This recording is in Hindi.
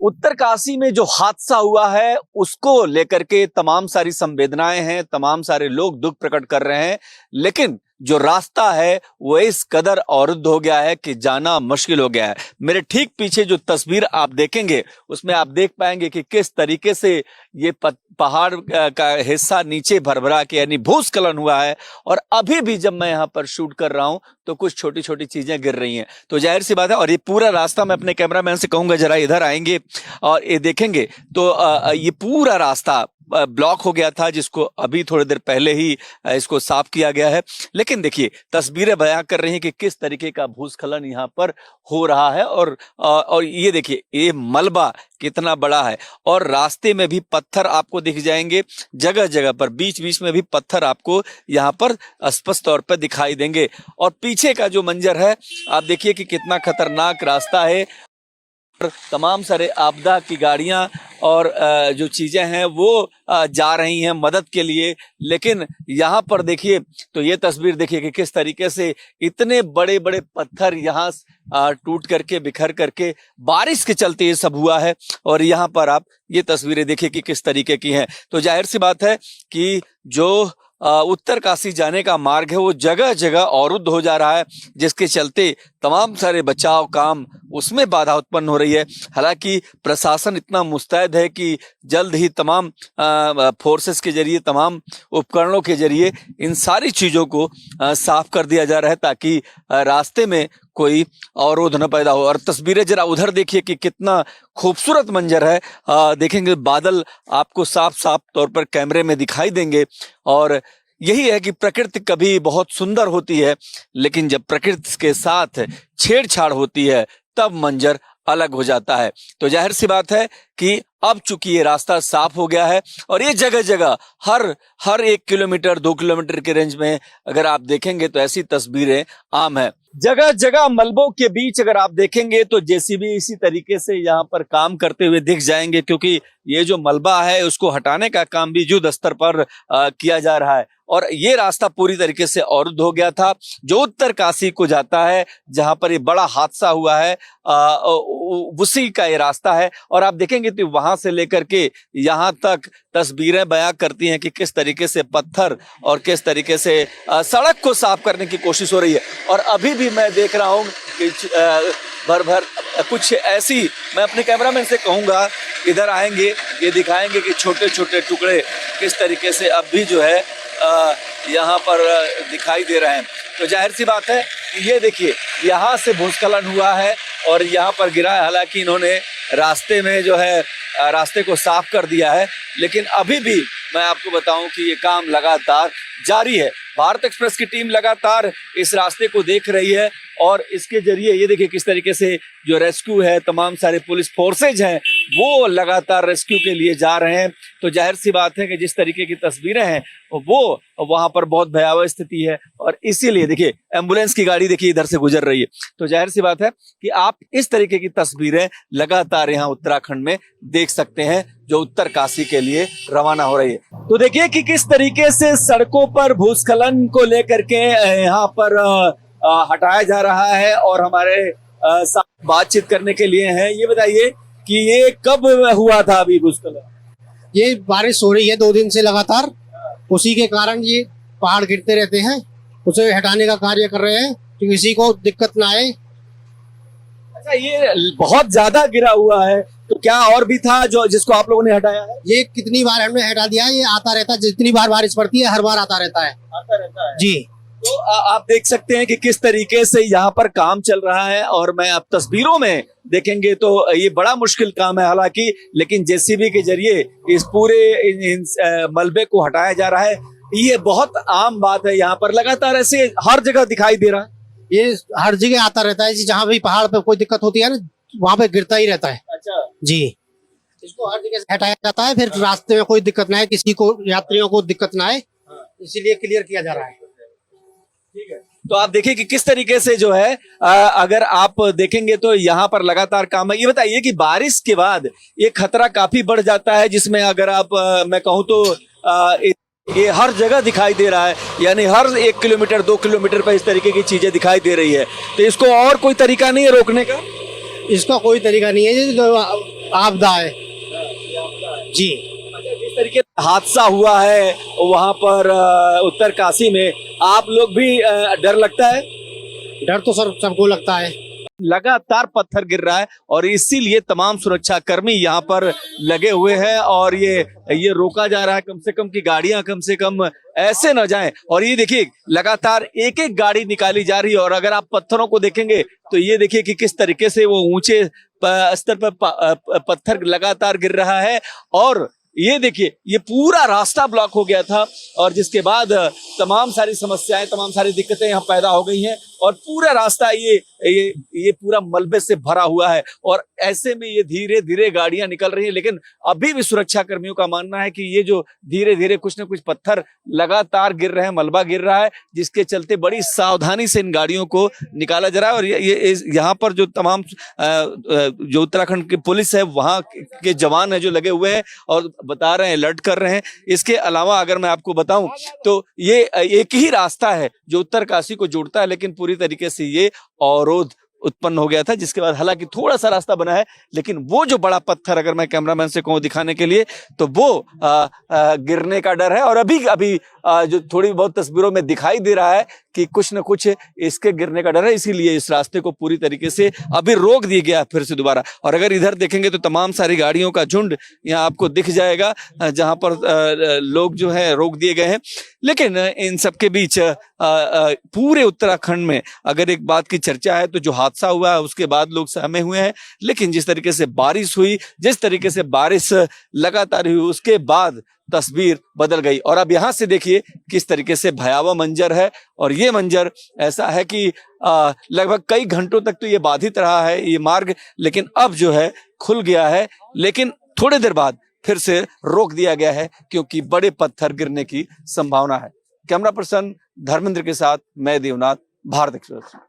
उत्तरकाशी में जो हादसा हुआ है उसको लेकर के तमाम सारी संवेदनाएं हैं, तमाम सारे लोग दुख प्रकट कर रहे हैं, लेकिन जो रास्ता है वो इस कदर अवरुद्ध हो गया है कि जाना मुश्किल हो गया है। मेरे ठीक पीछे जो तस्वीर आप देखेंगे उसमें आप देख पाएंगे कि किस तरीके से ये पहाड़ का हिस्सा नीचे भरभरा के यानी भूस्खलन हुआ है। और अभी भी जब मैं यहाँ पर शूट कर रहा हूँ तो कुछ छोटी छोटी चीजें गिर रही हैं, तो जाहिर सी बात है। और ये पूरा रास्ता मैं अपने कैमरामैन से कहूंगा जरा इधर आएंगे और ये देखेंगे तो ये पूरा रास्ता ब्लॉक हो गया था, जिसको अभी थोड़ी देर पहले ही इसको साफ किया गया है। लेकिन देखिए तस्वीरें बयां कर रही हैं कि किस तरीके का भूस्खलन यहाँ पर हो रहा है। और ये देखिए ये मलबा कितना बड़ा है और रास्ते में भी पत्थर आपको दिख जाएंगे, जगह जगह पर बीच बीच में भी पत्थर आपको यहाँ पर स्पष्ट तौर पर दिखाई देंगे। और पीछे का जो मंजर है आप देखिए कि कितना खतरनाक रास्ता है। तमाम सारे आपदा की गाड़ियां और जो चीजें हैं वो जा रही हैं मदद के लिए, लेकिन यहाँ पर देखिए तो ये तस्वीर देखिए कि किस तरीके से इतने बड़े बड़े पत्थर यहाँ टूट करके बिखर करके बारिश के चलते ये सब हुआ है। और यहाँ पर आप ये तस्वीरें देखिए कि किस तरीके की हैं। तो जाहिर सी बात है कि जो उत्तरकाशी जाने का मार्ग है वो जगह जगह अवरुद्ध हो जा रहा है, जिसके चलते तमाम सारे बचाव काम उसमें बाधा उत्पन्न हो रही है। हालांकि प्रशासन इतना मुस्तैद है कि जल्द ही तमाम फोर्सेस के जरिए, तमाम उपकरणों के जरिए इन सारी चीजों को साफ कर दिया जा रहा है ताकि रास्ते में कोई अवरोध न पैदा हो। और तस्वीरें जरा उधर देखिए कि कितना खूबसूरत मंजर है। देखेंगे बादल आपको साफ साफ तौर पर कैमरे में दिखाई देंगे। और यही है कि प्रकृति कभी बहुत सुंदर होती है, लेकिन जब प्रकृति के साथ छेड़छाड़ होती है तब मंजर अलग हो जाता है। तो जाहिर सी बात है कि अब चूंकि ये रास्ता साफ हो गया है और ये जगह जगह हर 1 किलोमीटर 2 किलोमीटर के रेंज में अगर आप देखेंगे तो ऐसी तस्वीरें आम है। जगह जगह मलबों के बीच अगर आप देखेंगे तो जेसीबी इसी तरीके से यहाँ पर काम करते हुए दिख जाएंगे, क्योंकि ये जो मलबा है उसको हटाने का काम भी युद्ध स्तर पर किया जा रहा है। और ये रास्ता पूरी तरीके से अवरुद्ध हो गया था जो उत्तरकाशी को जाता है, जहां पर ये बड़ा हादसा हुआ है उसी का ये रास्ता है। और आप देखेंगे तो वहां से लेकर के यहाँ तक तस्वीरें बयां करती हैं कि किस तरीके से पत्थर और किस तरीके से सड़क को साफ करने की कोशिश हो रही है। और अभी भी मैं देख रहा हूँ कि भर कुछ ऐसी, मैं अपने कैमरामैन से कहूँगा इधर आएंगे, ये दिखाएंगे कि छोटे छोटे टुकड़े किस तरीके से अब भी जो है यहाँ पर दिखाई दे रहे हैं। तो जाहिर सी बात है कि ये देखिए यहाँ से भूस्खलन हुआ है और यहाँ पर गिरा है। हालांकि इन्होंने रास्ते में जो है रास्ते को साफ कर दिया है, लेकिन अभी भी मैं आपको बताऊं कि ये काम लगातार जारी है। भारत एक्सप्रेस की टीम लगातार इस रास्ते को देख रही है और इसके जरिए ये देखिए किस तरीके से जो रेस्क्यू है, तमाम सारे पुलिस फोर्सेज हैं वो लगातार रेस्क्यू के लिए जा रहे हैं। तो जाहिर सी बात है कि जिस तरीके की तस्वीरें हैं वो वहां पर बहुत भयावह स्थिति है और इसीलिए देखिए एम्बुलेंस की गाड़ी देखिए इधर से गुजर रही है। तो जाहिर सी बात है कि आप इस तरीके की तस्वीरें लगातार यहाँ उत्तराखंड में देख सकते हैं जो उत्तरकाशी के लिए रवाना हो रही है। तो देखिए कि किस तरीके से सड़कों पर भूस्खलन को लेकर के यहाँ पर हटाया जा रहा है और हमारे साथ बातचीत करने के लिए हैं। ये बताइए कि ये कब हुआ था अभी भूस्खलन? ये बारिश हो रही है 2 दिन से लगातार, उसी के कारण ये पहाड़ गिरते रहते हैं, उसे हटाने का कार्य कर रहे हैं कि किसी को दिक्कत ना आए। अच्छा, ये बहुत ज्यादा गिरा हुआ है, तो क्या और भी था जो जिसको आप लोगों ने हटाया है? ये कितनी बार हमने हटा दिया, ये आता रहता है, जितनी बार बारिश पड़ती है हर बार आता रहता है जी। तो आप देख सकते हैं कि किस तरीके से यहाँ पर काम चल रहा है और मैं आप तस्वीरों में देखेंगे तो ये बड़ा मुश्किल काम है हालांकि, लेकिन जेसीबी के जरिए इस पूरे मलबे को हटाया जा रहा है। ये बहुत आम बात है, यहाँ पर लगातार ऐसे हर जगह दिखाई दे रहा है। ये हर जगह आता रहता है, जहाँ भी पहाड़ पे कोई दिक्कत होती है ना वहाँ पे गिरता ही रहता है। अच्छा जी, इसको हर जगह से हटाया जाता है, फिर रास्ते में कोई दिक्कत ना आए, किसी को यात्रियों को दिक्कत ना आए, इसीलिए क्लियर किया जा रहा है। ठीक है, तो आप देखिए कि किस तरीके से जो है अगर आप देखेंगे तो यहाँ पर लगातार काम है। ये बताइए कि बारिश के बाद ये खतरा काफी बढ़ जाता है, जिसमें अगर आप मैं कहूँ तो ये हर जगह दिखाई दे रहा है, यानी हर 1 किलोमीटर 2 किलोमीटर पर इस तरीके की चीजें दिखाई दे रही है। तो इसको और कोई तरीका नहीं है रोकने का? इसका कोई तरीका नहीं है, आपदा है जी। जिस तरीके से हादसा हुआ है वहां पर उत्तरकाशी में, आप लोग भी डर लगता है? डर तो सर सबको लगता है। लगातार पत्थर गिर रहा है और इसीलिए तमाम सुरक्षा कर्मी यहाँ पर लगे हुए हैं और ये रोका जा रहा है कम से कम कि गाड़ियां कम से कम ऐसे न जाएं। और ये देखिए लगातार एक एक गाड़ी निकाली जा रही है और अगर आप पत्थरों को देखेंगे तो ये देखिए कि किस तरीके से वो ऊंचे स्तर पर पत्थर लगातार गिर रहा है। और ये देखिए ये पूरा रास्ता ब्लॉक हो गया था और जिसके बाद तमाम सारी समस्याएं, तमाम सारी दिक्कतें यहाँ पैदा हो गई हैं और पूरा रास्ता ये पूरा मलबे से भरा हुआ है। और ऐसे में ये धीरे धीरे गाड़ियां निकल रही हैं, लेकिन अभी भी सुरक्षा कर्मियों का मानना है कि ये जो धीरे धीरे कुछ न कुछ पत्थर लगातार गिर रहे हैं, मलबा गिर रहा है, जिसके चलते बड़ी सावधानी से इन गाड़ियों को निकाला जा रहा है। और यहाँ पर जो तमाम जो उत्तराखंड की पुलिस है वहां के जवान है जो लगे हुए हैं और बता रहे हैं, अलर्ट कर रहे हैं। इसके अलावा अगर मैं आपको बताऊं तो ये एक ही रास्ता है जो उत्तरकाशी को जोड़ता है, लेकिन पूरी तरीके से ये अवरोध उत्पन्न हो गया था, जिसके बाद हालांकि थोड़ा सा रास्ता बना है, लेकिन वो जो बड़ा पत्थर अगर मैं कैमरामैन से कहूं दिखाने के लिए तो वो गिरने का डर है। और अभी जो थोड़ी बहुत तस्वीरों में दिखाई दे रहा है कि कुछ न कुछ इसके गिरने का डर है, इसीलिए इस रास्ते को पूरी तरीके से अभी रोक दिया गया फिर से दोबारा। और अगर इधर देखेंगे तो तमाम सारी गाड़ियों का झुंड यहाँ आपको दिख जाएगा जहां पर लोग जो है रोक दिए गए हैं। लेकिन इन सबके बीच पूरे उत्तराखंड में अगर एक बात की चर्चा है तो जो हादसा हुआ है उसके बाद लोग सहमे हुए हैं, लेकिन जिस तरीके से बारिश हुई, जिस तरीके से बारिश लगातार हुई, उसके बाद तस्वीर बदल गई। और अब यहां से देखिए किस तरीके से भयावह मंजर है। और ये मंजर ऐसा है कि लगभग कई घंटों तक तो ये बाधित रहा है ये मार्ग, लेकिन अब जो है खुल गया है, लेकिन थोड़ी देर बाद फिर से रोक दिया गया है क्योंकि बड़े पत्थर गिरने की संभावना है। कैमरा पर्सन धर्मेंद्र के साथ मैं देवनाथ, भारत एक्सप्रेस।